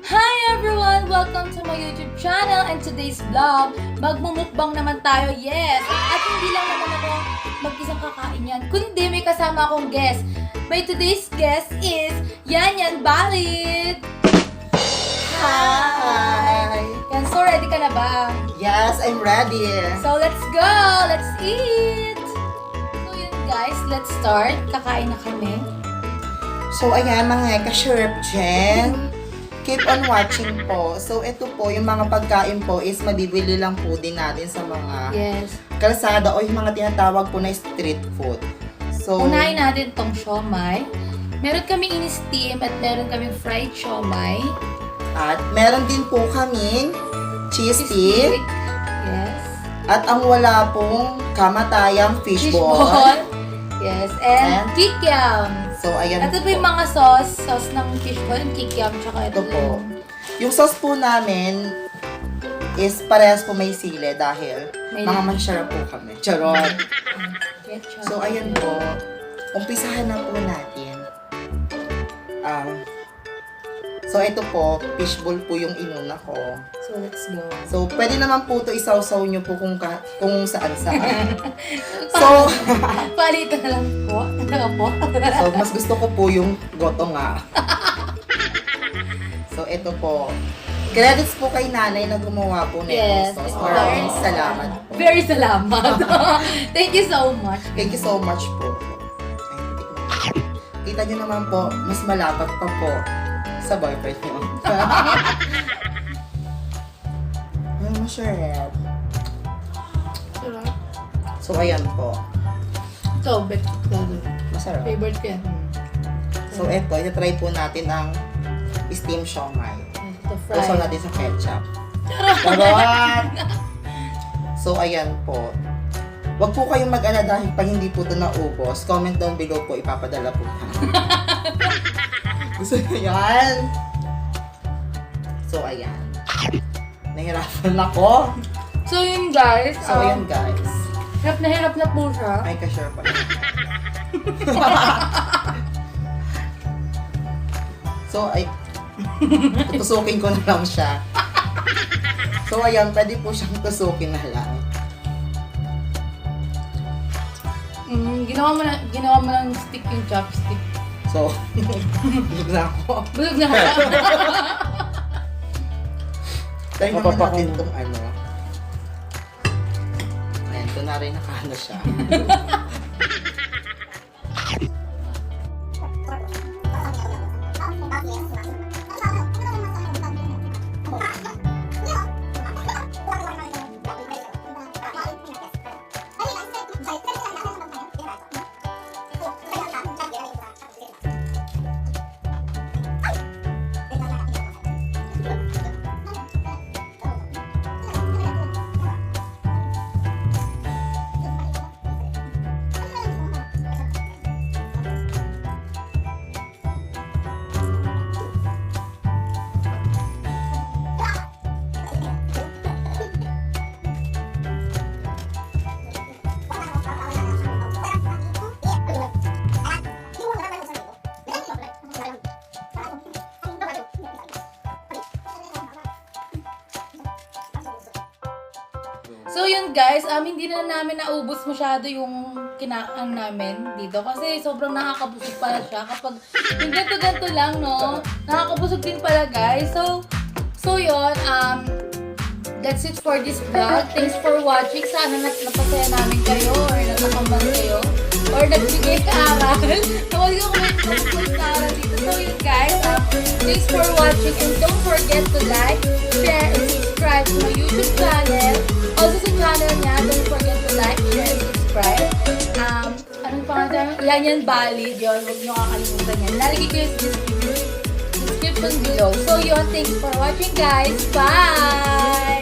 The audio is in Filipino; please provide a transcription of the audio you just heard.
Hi everyone! Welcome to my YouTube channel and today's vlog, magmumukbang naman tayo, yes! At hindi lang naman ako mag-isang kakain yan, kundi may kasama akong guest. My today's guest is Yan Balid! Hi! Yan, so ready ka na ba? Yes, I'm ready. So let's go! Let's eat! So yun guys, let's start. Kakain na kami. So ayan mga ka-sherp dyan. Keep on watching po. So ito po, yung mga pagkain po is mabibili lang po din natin sa mga Yes. kalsada o yung mga tinatawag po na street food. So, Unahin natin tong siomay. Meron kaming in-steam at meron kaming fried siomay. at meron din po kaming cheese stick. Yes. At ang wala pong kamatayang fishball. Yes. And And kikiam. So ayan Ito po yung mga sauce ng fishball, yung kikiam, tsaka ito Ito po. yung Yung sauce po namin is parehas po may sili dahil May mga lime. mansyara po kami. Charot. ketchup. So, ayan po. Umpisahan na po natin. So, ito po, fishball po yung inuna ko. So, let's go. So, pwede naman po ito isaw-saw nyo po kung saan-saan. So, Palitan na lang po. Ano po? so, mas gusto ko po yung goto nga. So, ito po. Credits po kay nanay na gumawa po nito. Yes. So, maraming salamat po. Very salamat. Thank you so much. Thank you so much po. Kita nyo naman po, mas malapad pa po sa boyfriend nyo. Ay, masarap. Sarap. So, ayan po. So, Masarap. favorite ko yan. So, eto, try po natin ang steam siomay. Ito, Gusto fried. natin sa ketchup. Charot! So, ayan po. Huwag po kayong mag-ala dahil pag hindi po ito naubos, comment down below po, ipapadala po. Gusto nyo yan? So, ayan. Nahirapan ako. So, yun guys. So, ayan guys. Hirap na po siya. Ay, ka-share pa. So, ay, tutusukin ko na lang siya. So, ayan, pwede po siyang tusukin na lang. Ginawa mo lang stick yung chopstick. So, busog na ako. Busog na. Try naman natin itong ano. Ayan, ito na rin nakano siya. So yun guys, hindi na namin naubos masyado yung kinaan namin dito kasi sobrang nakakabusog pala siya kapag yung ganto-ganto lang, no? Nakakabusog din pala guys. So yun, that's it for this vlog. Thanks for watching. Sana napasaya namin kayo or natakaman kayo or nagbigay ka aral. Tawag ko kung may aral dito. So yun guys, thanks for watching and don't forget to like, share, and subscribe to my YouTube channel. Also sa channel niya, don't forget to like, share, and subscribe. Anong pangalan? Yan Balid. Yun, huwag nyo kakalimutan yan. Lalagay ko yung description below. So yun, thanks for watching guys. Bye!